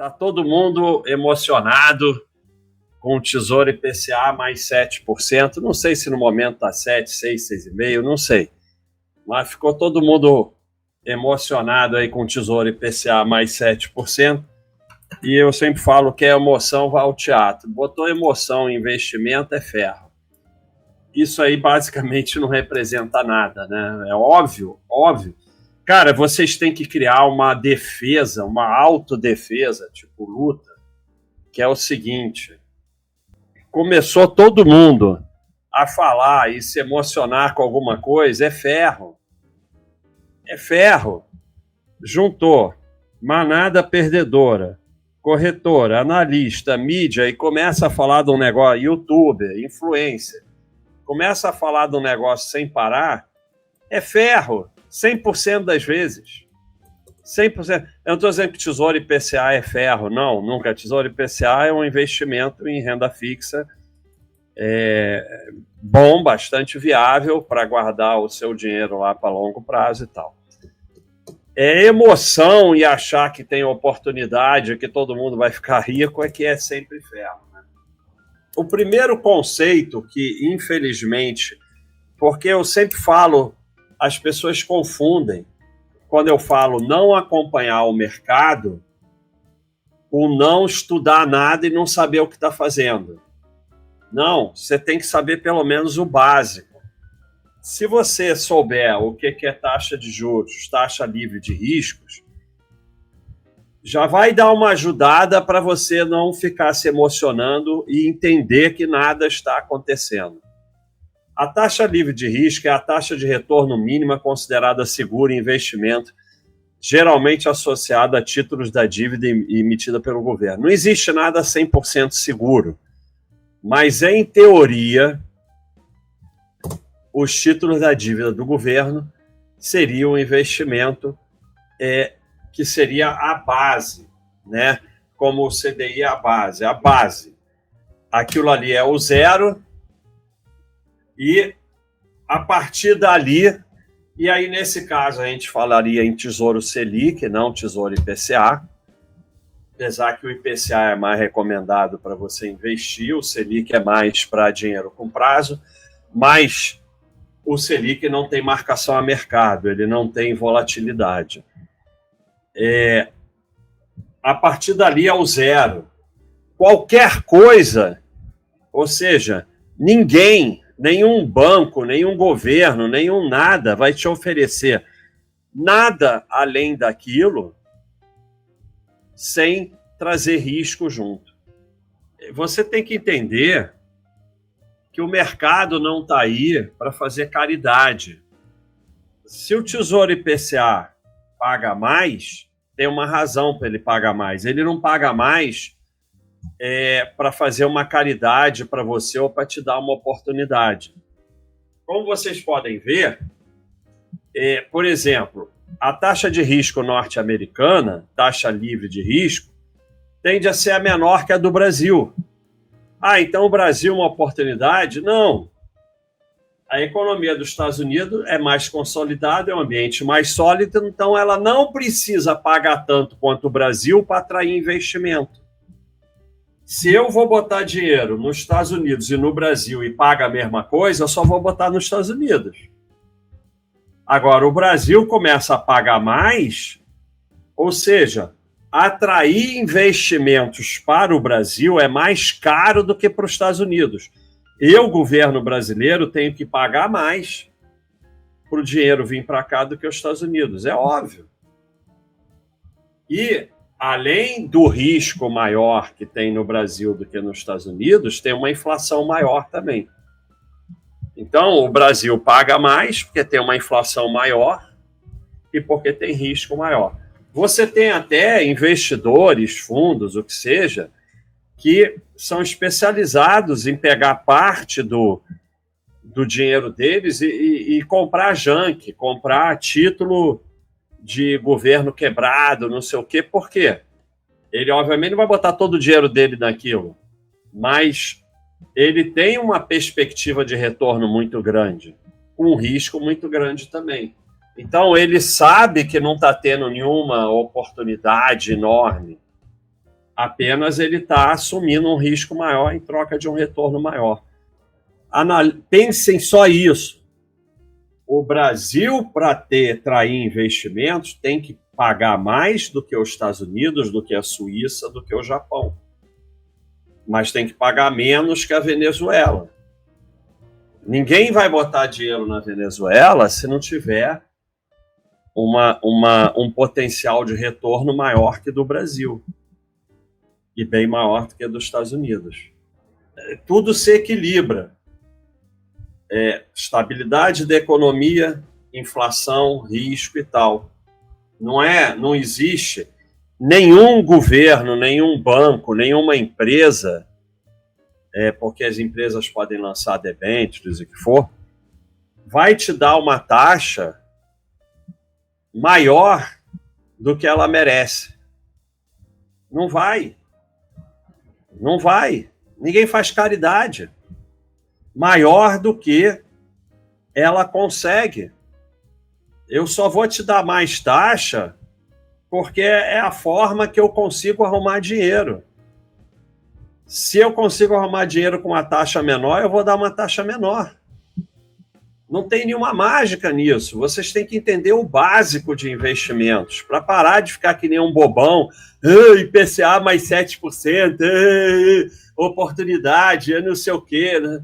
Tá todo mundo emocionado com o Tesouro IPCA mais 7%. Não sei se no momento está 7, 6, 6,5%, não sei. Mas ficou todo mundo emocionado aí com o Tesouro IPCA mais 7%. E eu sempre falo que a emoção vai ao teatro. Botou emoção em investimento é ferro. Isso aí basicamente não representa nada, né? É óbvio, óbvio. Cara, vocês têm que criar uma defesa, uma autodefesa, tipo luta, que é o seguinte: começou todo mundo a falar e se emocionar com alguma coisa, é ferro. É ferro. Juntou manada perdedora, corretora, analista, mídia e começa a falar de um negócio, youtuber, influencer, começa a falar de um negócio sem parar, é ferro, 100% das vezes. 100%. Eu não estou dizendo que Tesouro IPCA é ferro, não, nunca. Tesouro IPCA é um investimento em renda fixa bom, bastante viável para guardar o seu dinheiro lá para longo prazo e tal. É emoção e achar que tem oportunidade, que todo mundo vai ficar rico, é que é sempre ferro, né? O primeiro conceito que, infelizmente, porque eu sempre falo, as pessoas confundem, quando eu falo não acompanhar o mercado, o não estudar nada e não saber o que está fazendo. Não, você tem que saber pelo menos o básico. Se você souber o que é taxa de juros, taxa livre de riscos, já vai dar uma ajudada para você não ficar se emocionando e entender que nada está acontecendo. A taxa livre de risco é a taxa de retorno mínima considerada segura em investimento, geralmente associada a títulos da dívida emitida pelo governo. Não existe nada 100% seguro, mas em teoria, os títulos da dívida do governo seriam um investimento que seria a base, né? Como o CDI é a base. A base, aquilo ali é o zero e a partir dali, e aí nesse caso a gente falaria em Tesouro Selic, não Tesouro IPCA, apesar que o IPCA é mais recomendado para você investir, o Selic é mais para dinheiro com prazo, mas o Selic não tem marcação a mercado, ele não tem volatilidade. A partir dali é o zero. Qualquer coisa, ou seja, ninguém, nenhum banco, nenhum governo, nenhum nada vai te oferecer nada além daquilo sem trazer risco junto. Você tem que entender que o mercado não está aí para fazer caridade. Se o Tesouro IPCA paga mais, tem uma razão para ele pagar mais. Ele não paga mais para fazer uma caridade para você ou para te dar uma oportunidade. Como vocês podem ver, por exemplo, a taxa de risco norte-americana, taxa livre de risco, tende a ser a menor que a do Brasil. Então o Brasil é uma oportunidade? Não. A economia dos Estados Unidos é mais consolidada, é um ambiente mais sólido, então ela não precisa pagar tanto quanto o Brasil para atrair investimento. Se eu vou botar dinheiro nos Estados Unidos e no Brasil e paga a mesma coisa, eu só vou botar nos Estados Unidos. Agora, o Brasil começa a pagar mais, ou seja, atrair investimentos para o Brasil é mais caro do que para os Estados Unidos. Eu, governo brasileiro, tenho que pagar mais para o dinheiro vir para cá do que os Estados Unidos. É óbvio. E, além do risco maior que tem no Brasil do que nos Estados Unidos, tem uma inflação maior também. Então, o Brasil paga mais porque tem uma inflação maior e porque tem risco maior. Você tem até investidores, fundos, o que seja, que são especializados em pegar parte do dinheiro deles e comprar junk, comprar título de governo quebrado, não sei o quê. Por quê? Ele, obviamente, não vai botar todo o dinheiro dele naquilo, mas ele tem uma perspectiva de retorno muito grande, com um risco muito grande também. Então, ele sabe que não está tendo nenhuma oportunidade enorme. Apenas ele está assumindo um risco maior em troca de um retorno maior. Pensem só isso. O Brasil, para atrair investimentos, tem que pagar mais do que os Estados Unidos, do que a Suíça, do que o Japão. Mas tem que pagar menos que a Venezuela. Ninguém vai botar dinheiro na Venezuela se não tiver um potencial de retorno maior que do Brasil e bem maior do que dos Estados Unidos. Tudo se equilibra. Estabilidade da economia, inflação, risco e tal. Não existe nenhum governo, nenhum banco, nenhuma empresa, porque as empresas podem lançar debêntures, o que for, vai te dar uma taxa maior do que ela merece. Não vai. Não vai. Ninguém faz caridade maior do que ela consegue. Eu só vou te dar mais taxa porque é a forma que eu consigo arrumar dinheiro. Se eu consigo arrumar dinheiro com uma taxa menor, eu vou dar uma taxa menor. Não tem nenhuma mágica nisso. Vocês têm que entender o básico de investimentos, para parar de ficar que nem um bobão. IPCA mais 7%, oportunidade, não sei o quê. Né?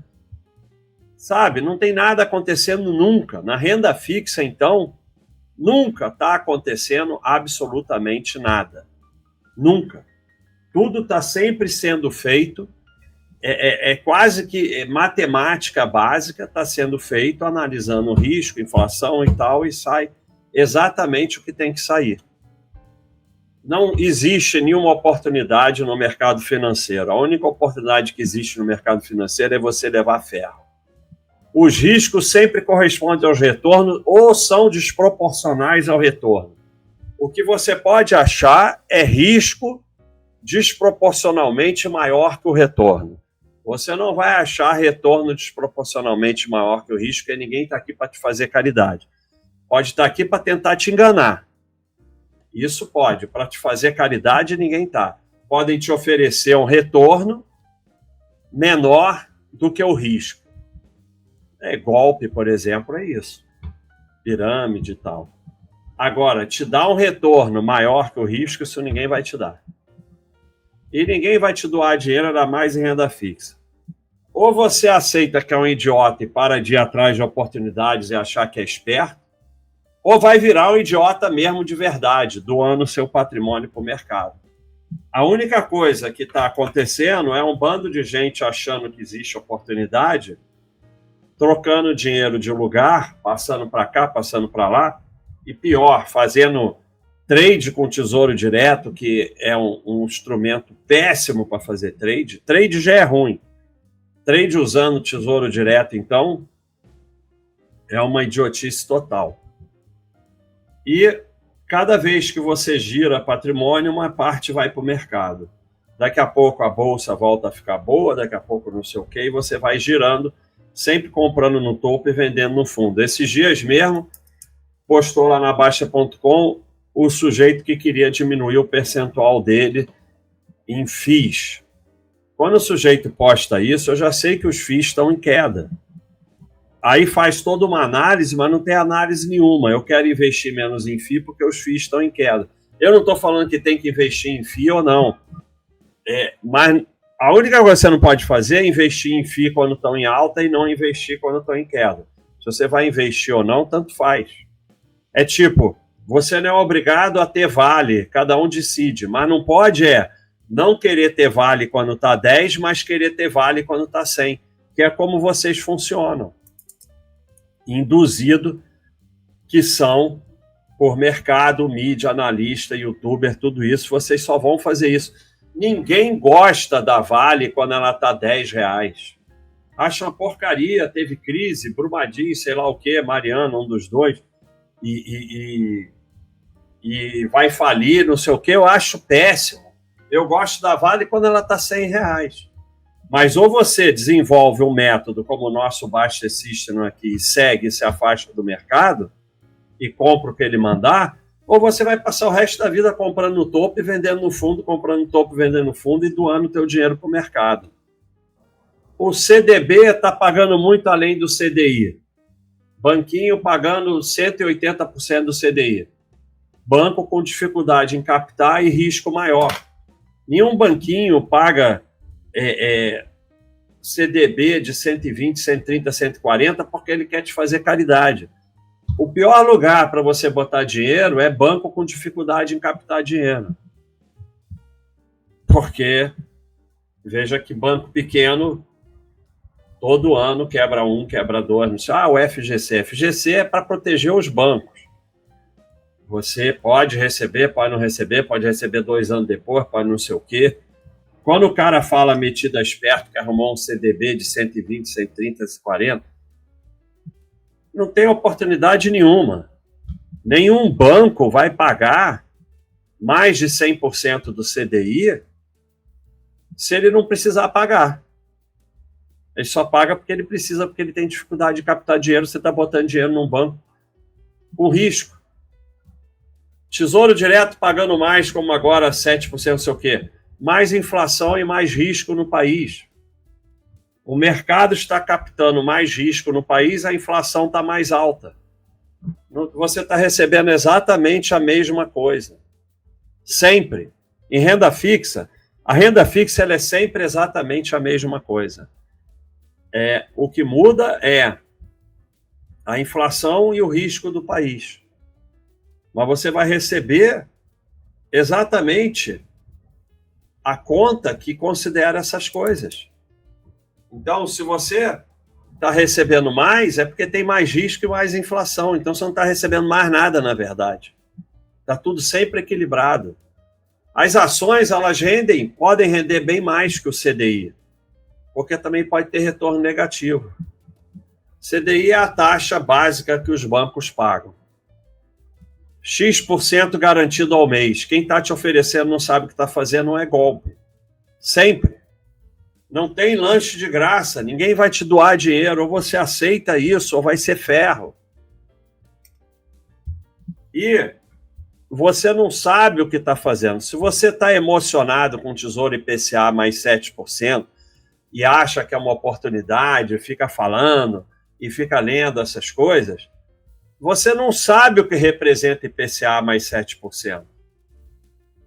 Sabe, não tem nada acontecendo nunca. Na renda fixa, então, nunca está acontecendo absolutamente nada. Nunca. Tudo está sempre sendo feito. Quase que matemática básica, está sendo feito analisando risco, inflação e tal, e sai exatamente o que tem que sair. Não existe nenhuma oportunidade no mercado financeiro. A única oportunidade que existe no mercado financeiro é você levar ferro. Os riscos sempre correspondem aos retornos ou são desproporcionais ao retorno. O que você pode achar é risco desproporcionalmente maior que o retorno. Você não vai achar retorno desproporcionalmente maior que o risco, porque ninguém está aqui para te fazer caridade. Pode estar aqui para tentar te enganar. Isso pode. Para te fazer caridade, ninguém está. Podem te oferecer um retorno menor do que o risco. Golpe, por exemplo, é isso. Pirâmide e tal. Agora, te dar um retorno maior que o risco, isso ninguém vai te dar. E ninguém vai te doar dinheiro, ainda mais em renda fixa. Ou você aceita que é um idiota e para de ir atrás de oportunidades e achar que é esperto, ou vai virar um idiota mesmo de verdade, doando seu patrimônio para o mercado. A única coisa que está acontecendo é um bando de gente achando que existe oportunidade, trocando dinheiro de lugar, passando para cá, passando para lá, e pior, fazendo trade com tesouro direto, que é um instrumento péssimo para fazer trade. Trade já é ruim. Trade usando tesouro direto, então, é uma idiotice total. E cada vez que você gira patrimônio, uma parte vai para o mercado. Daqui a pouco a bolsa volta a ficar boa, daqui a pouco não sei o quê, e você vai girando, sempre comprando no topo e vendendo no fundo. Esses dias mesmo, postou lá na Baixa.com o sujeito que queria diminuir o percentual dele em FIIs. Quando o sujeito posta isso, eu já sei que os FIIs estão em queda. Aí faz toda uma análise, mas não tem análise nenhuma. Eu quero investir menos em FII porque os FIIs estão em queda. Eu não estou falando que tem que investir em FII ou não. Mas a única coisa que você não pode fazer é investir em FII quando estão em alta e não investir quando estão em queda. Se você vai investir ou não, tanto faz. É tipo, você não é obrigado a ter vale, cada um decide, mas não pode não querer ter vale quando está 10, mas querer ter vale quando está 100, que é como vocês funcionam. Induzido, que são por mercado, mídia, analista, youtuber, tudo isso, vocês só vão fazer isso. Ninguém gosta da Vale quando ela está R$10. Acha uma porcaria, teve crise, Brumadinho, sei lá o quê, Mariana, um dos dois, e vai falir, não sei o quê, eu acho péssimo. Eu gosto da Vale quando ela está R$100. Mas ou você desenvolve um método como o nosso Baixa System aqui, segue e se afasta do mercado e compra o que ele mandar, ou você vai passar o resto da vida comprando no topo e vendendo no fundo, comprando no topo e vendendo no fundo e doando o teu dinheiro para o mercado. O CDB está pagando muito além do CDI. Banquinho pagando 180% do CDI. Banco com dificuldade em captar e risco maior. Nenhum banquinho paga CDB de 120, 130, 140 porque ele quer te fazer caridade. O pior lugar para você botar dinheiro é banco com dificuldade em captar dinheiro. Porque, veja que banco pequeno, todo ano quebra um, quebra dois. Não sei, o FGC. FGC é para proteger os bancos. Você pode receber, pode não receber, pode receber 2 anos depois, pode não sei o quê. Quando o cara fala metida esperto que arrumou um CDB de 120, 130, 140, não tem oportunidade nenhuma. Nenhum banco vai pagar mais de 100% do CDI se ele não precisar pagar. Ele só paga porque ele precisa, porque ele tem dificuldade de captar dinheiro, você está botando dinheiro num banco com risco. Tesouro Direto pagando mais, como agora 7%, não sei o quê. Mais inflação e mais risco no país. O mercado está captando mais risco no país, a inflação está mais alta. Você está recebendo exatamente a mesma coisa. Sempre. Em renda fixa, a renda fixa ela é sempre exatamente a mesma coisa. O que muda é a inflação e o risco do país. Mas você vai receber exatamente a conta que considera essas coisas. Então, se você está recebendo mais, é porque tem mais risco e mais inflação. Então, você não está recebendo mais nada, na verdade. Está tudo sempre equilibrado. As ações, elas podem render bem mais que o CDI, porque também pode ter retorno negativo. CDI é a taxa básica que os bancos pagam. X% garantido ao mês. Quem está te oferecendo não sabe o que está fazendo, não é golpe. Sempre. Não tem lanche de graça, ninguém vai te doar dinheiro, ou você aceita isso, ou vai ser ferro. E você não sabe o que está fazendo. Se você está emocionado com o Tesouro IPCA mais 7% e acha que é uma oportunidade, fica falando e fica lendo essas coisas, você não sabe o que representa IPCA mais 7%.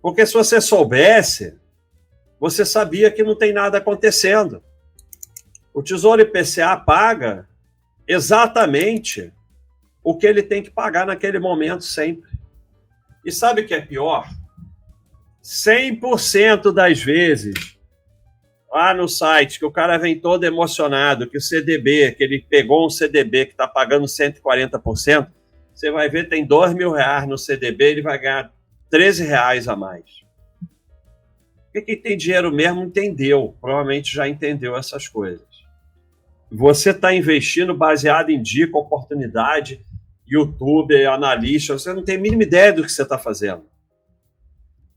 Porque se você soubesse, você sabia que não tem nada acontecendo. O Tesouro IPCA paga exatamente o que ele tem que pagar naquele momento sempre. E sabe o que é pior? 100% das vezes, lá no site, que o cara vem todo emocionado, que o CDB, que ele pegou um CDB que está pagando 140%, você vai ver, tem R$2.000 no CDB, ele vai ganhar R$13 a mais. Porque quem tem dinheiro mesmo entendeu, provavelmente já entendeu essas coisas. Você está investindo baseado em dica, oportunidade, YouTube, analista, você não tem a mínima ideia do que você está fazendo.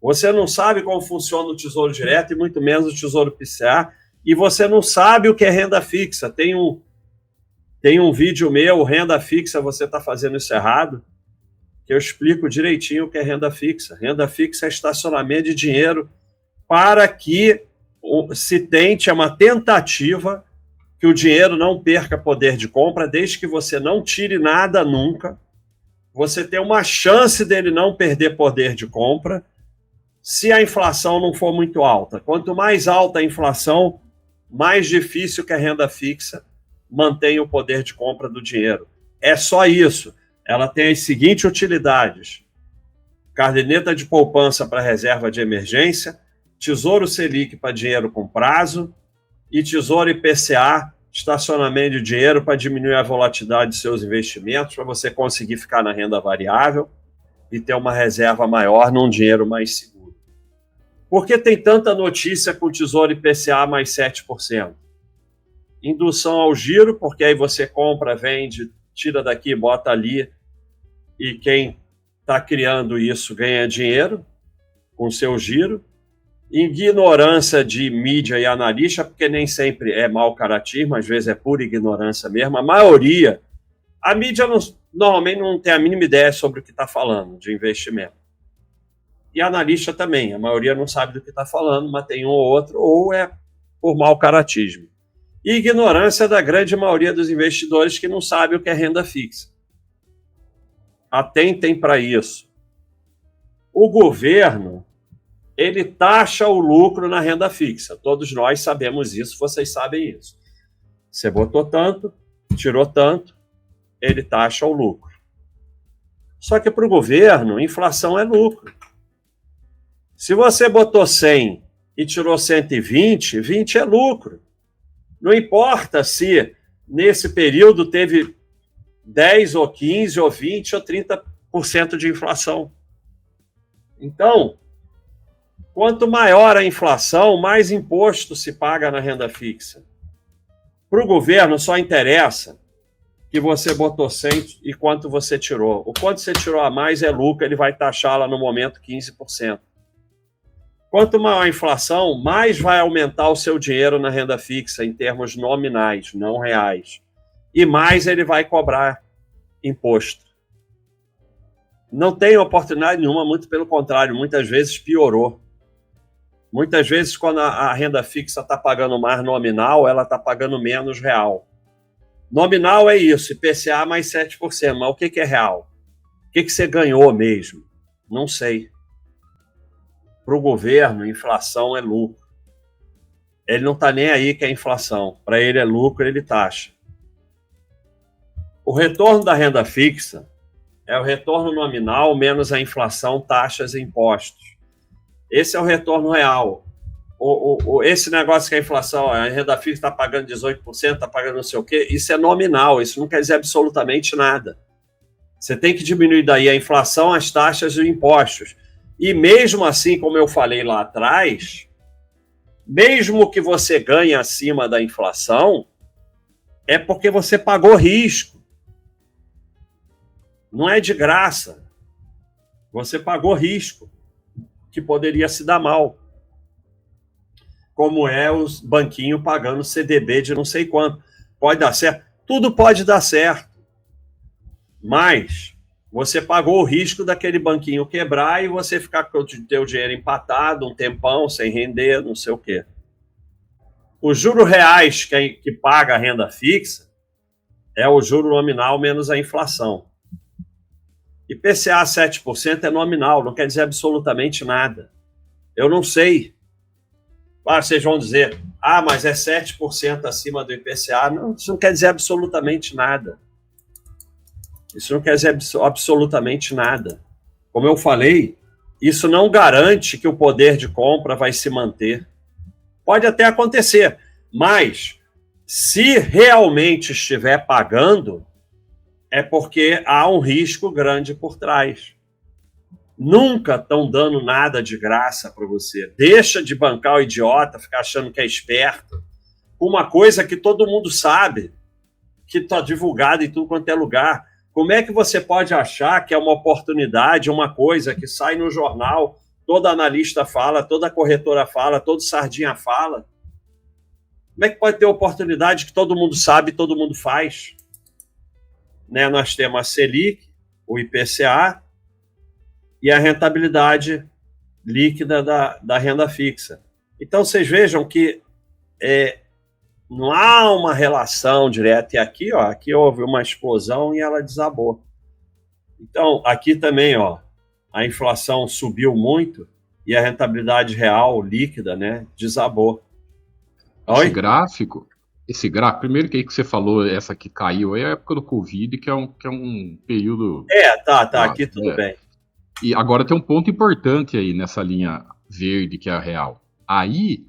Você não sabe como funciona o Tesouro Direto e muito menos o Tesouro IPCA, e você não sabe o que é renda fixa. Tem um vídeo meu, renda fixa, você está fazendo isso errado, que eu explico direitinho o que é renda fixa. Renda fixa é estacionamento de dinheiro para que se tente uma tentativa que o dinheiro não perca poder de compra, desde que você não tire nada nunca, você tem uma chance dele não perder poder de compra, se a inflação não for muito alta. Quanto mais alta a inflação, mais difícil que a renda fixa mantenha o poder de compra do dinheiro. É só isso. Ela tem as seguintes utilidades: caderneta de poupança para reserva de emergência, Tesouro Selic para dinheiro com prazo e Tesouro IPCA, estacionamento de dinheiro para diminuir a volatilidade de seus investimentos, para você conseguir ficar na renda variável e ter uma reserva maior num dinheiro mais seguro. Por que tem tanta notícia com o Tesouro IPCA mais 7%? Indução ao giro, porque aí você compra, vende, tira daqui, bota ali, e quem está criando isso ganha dinheiro com seu giro. Ignorância de mídia e analista, porque nem sempre é mau caratismo, às vezes é pura ignorância mesmo. A maioria A mídia normalmente não tem a mínima ideia sobre o que está falando de investimento. E analista também, a maioria não sabe do que está falando, mas tem um ou outro, ou é por mau caratismo. E ignorância da grande maioria dos investidores que não sabe o que é renda fixa. Atentem para isso. O governo, ele taxa o lucro na renda fixa. Todos nós sabemos isso, vocês sabem isso. Você botou tanto, tirou tanto, ele taxa o lucro. Só que para o governo, inflação é lucro. Se você botou 100 e tirou 120, 20 é lucro. Não importa se nesse período teve 10 ou 15 ou 20 ou 30% de inflação. Então, quanto maior a inflação, mais imposto se paga na renda fixa. Para o governo só interessa que você botou 100 e quanto você tirou. O quanto você tirou a mais é lucro, ele vai taxar lá no momento 15%. Quanto maior a inflação, mais vai aumentar o seu dinheiro na renda fixa em termos nominais, não reais. E mais ele vai cobrar imposto. Não tem oportunidade nenhuma, muito pelo contrário, muitas vezes piorou. Muitas vezes, quando a renda fixa está pagando mais nominal, ela está pagando menos real. Nominal é isso, IPCA mais 7%, mas o que é real? O que você ganhou mesmo? Não sei. Para o governo, inflação é lucro. Ele não está nem aí que é inflação. Para ele é lucro, ele taxa. O retorno da renda fixa é o retorno nominal menos a inflação, taxas e impostos. Esse é o retorno real. Esse negócio que a inflação, a renda fixa está pagando 18%, está pagando não sei o quê, isso é nominal, isso não quer dizer absolutamente nada. Você tem que diminuir daí a inflação, as taxas e os impostos. E mesmo assim, como eu falei lá atrás, mesmo que você ganhe acima da inflação, é porque você pagou risco. Não é de graça. Você pagou risco, que poderia se dar mal. Como é os banquinhos pagando CDB de não sei quanto. Pode dar certo? Tudo pode dar certo. Mas você pagou o risco daquele banquinho quebrar e você ficar com o teu dinheiro empatado um tempão, sem render, não sei o quê. Os juros reais que paga a renda fixa é o juro nominal menos a inflação. IPCA 7% é nominal, não quer dizer absolutamente nada. Eu não sei. Vocês vão dizer, mas é 7% acima do IPCA. Não, isso não quer dizer absolutamente nada. Isso não quer dizer absolutamente nada. Como eu falei, isso não garante que o poder de compra vai se manter. Pode até acontecer, mas se realmente estiver pagando, é porque há um risco grande por trás. Nunca estão dando nada de graça para você. Deixa de bancar o idiota, ficar achando que é esperto. Uma coisa que todo mundo sabe, que está divulgada em tudo quanto é lugar. Como é que você pode achar que é uma oportunidade, uma coisa que sai no jornal, toda analista fala, toda corretora fala, todo sardinha fala? Como é que pode ter oportunidade que todo mundo sabe, todo mundo faz? Né? Nós temos a Selic, o IPCA e a rentabilidade líquida da renda fixa. Então, vocês vejam que não há uma relação direta. E aqui houve uma explosão e ela desabou. Então, aqui também, a inflação subiu muito e a rentabilidade real líquida, né, desabou. Esse gráfico, primeiro que aí que você falou, essa que caiu, é a época do Covid, que é um período... Aqui tudo bem. E agora tem um ponto importante aí nessa linha verde, que é a real. Aí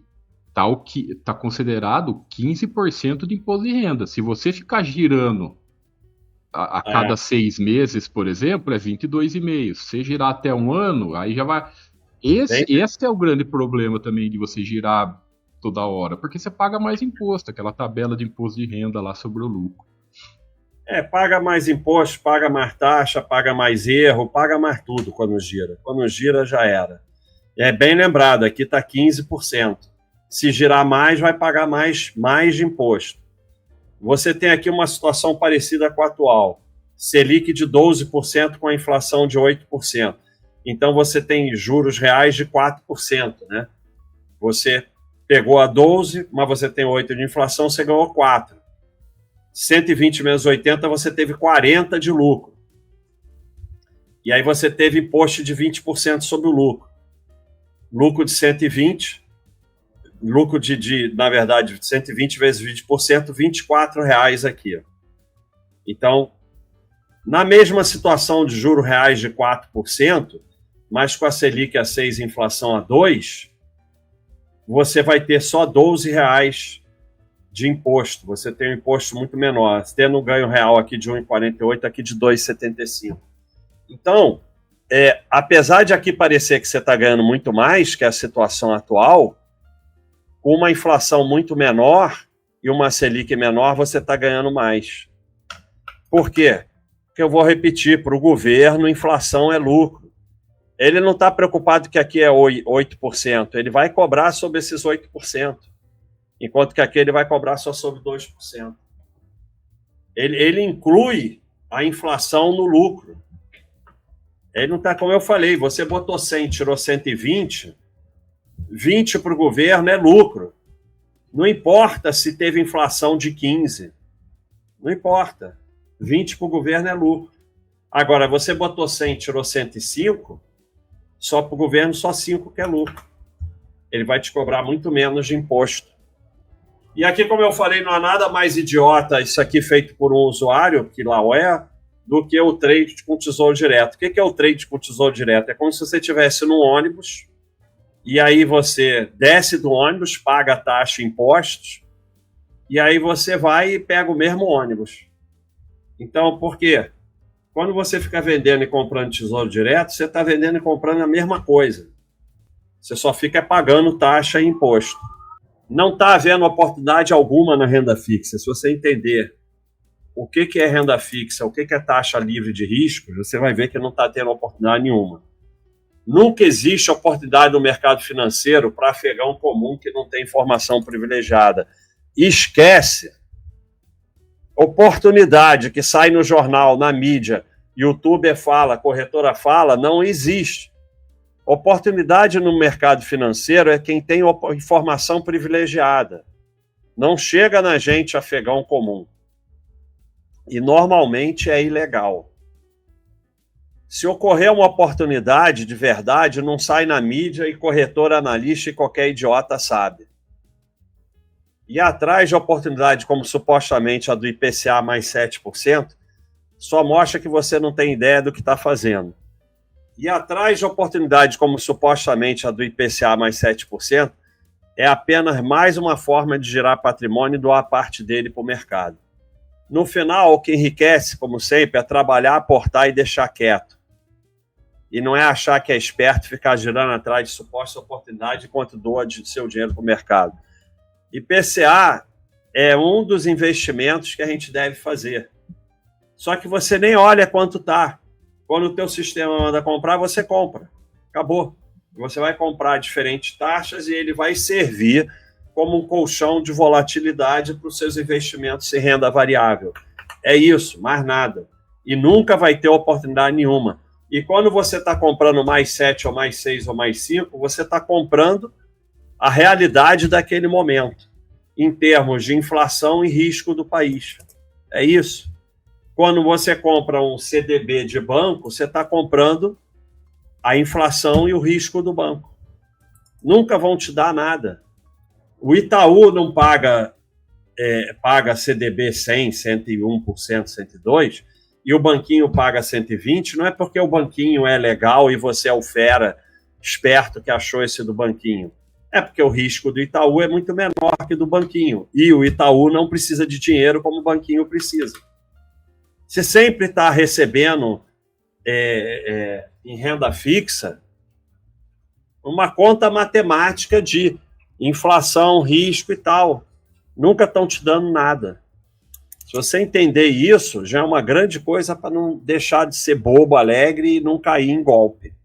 tá o que tá considerado 15% de imposto de renda. Se você ficar girando a cada 6 meses, por exemplo, é 22,5. Se você girar até um ano, aí já vai... Esse é o grande problema também de você girar toda hora, porque você paga mais imposto, aquela tabela de imposto de renda lá sobre o lucro. Paga mais imposto, paga mais taxa, paga mais erro, paga mais tudo quando gira. Quando gira, já era. É bem lembrado, aqui está 15%. Se girar mais, vai pagar mais de imposto. Você tem aqui uma situação parecida com a atual. Selic de 12% com a inflação de 8%. Então, você tem juros reais de 4%, né? Você pegou a 12, mas você tem 8 de inflação, você ganhou 4. 120 menos 80, você teve 40 de lucro. E aí você teve imposto de 20% sobre o lucro. Lucro de 120, lucro na verdade, 120 vezes 20%, R$24 aqui. Ó. Então, na mesma situação de juros reais de 4%, mas com a Selic a 6 e inflação a 2%, você vai ter só R$12 de imposto. Você tem um imposto muito menor. Tendo um ganho real aqui de 1,48, aqui de 2,75. Então, apesar de aqui parecer que você está ganhando muito mais que a situação atual, com uma inflação muito menor e uma Selic menor, você está ganhando mais. Por quê? Porque eu vou repetir, para o governo, inflação é lucro. Ele não está preocupado que aqui é 8%, ele vai cobrar sobre esses 8%, enquanto que aqui ele vai cobrar só sobre 2%. Ele inclui a inflação no lucro. Ele não está, como eu falei, você botou 100, tirou 120, 20 para o governo é lucro. Não importa se teve inflação de 15, não importa. 20 para o governo é lucro. Agora, você botou 100, tirou 105, só para o governo, só 5 que é lucro. Ele vai te cobrar muito menos de imposto. E aqui, como eu falei, não há nada mais idiota isso aqui feito por um usuário, que lá é, do que o trade com tesouro direto. O que é o trade com tesouro direto? É como se você estivesse num ônibus, e aí você desce do ônibus, paga a taxa e impostos, e aí você vai e pega o mesmo ônibus. Então, por quê? Quando você fica vendendo e comprando tesouro direto, você está vendendo e comprando a mesma coisa. Você só fica pagando taxa e imposto. Não está havendo oportunidade alguma na renda fixa. Se você entender o que é renda fixa, o que é taxa livre de risco, você vai ver que não está tendo oportunidade nenhuma. Nunca existe oportunidade no mercado financeiro para afegão comum que não tem informação privilegiada. Esquece. Oportunidade que sai no jornal, na mídia, youtuber fala, corretora fala, não existe. Oportunidade no mercado financeiro é quem tem informação privilegiada. Não chega na gente afegão comum. E normalmente é ilegal. Se ocorrer uma oportunidade de verdade, não sai na mídia e corretor, analista e qualquer idiota sabe. E atrás de oportunidade como supostamente a do IPCA mais 7%, só mostra que você não tem ideia do que está fazendo. E atrás de oportunidade como supostamente a do IPCA mais 7%, é apenas mais uma forma de gerar patrimônio e doar parte dele para o mercado. No final, o que enriquece, como sempre, é trabalhar, aportar e deixar quieto. E não é achar que é esperto ficar girando atrás de suposta oportunidade enquanto doa seu dinheiro para o mercado. IPCA é um dos investimentos que a gente deve fazer. Só que você nem olha quanto está. Quando o teu sistema manda comprar, você compra. Acabou. Você vai comprar diferentes taxas e ele vai servir como um colchão de volatilidade para os seus investimentos em renda variável. É isso, mais nada. E nunca vai ter oportunidade nenhuma. E quando você está comprando mais 7, ou mais 6, ou mais 5, você está comprando a realidade daquele momento, em termos de inflação e risco do país. É isso. Quando você compra um CDB de banco, você está comprando a inflação e o risco do banco. Nunca vão te dar nada. O Itaú não paga CDB 100, 101%, 102%, e o banquinho paga 120%, não é porque o banquinho é legal e você é o fera esperto que achou esse do banquinho. É porque o risco do Itaú é muito menor que do banquinho. E o Itaú não precisa de dinheiro como o banquinho precisa. Você sempre está recebendo em renda fixa uma conta matemática de inflação, risco e tal. Nunca estão te dando nada. Se você entender isso, já é uma grande coisa para não deixar de ser bobo, alegre e não cair em golpe.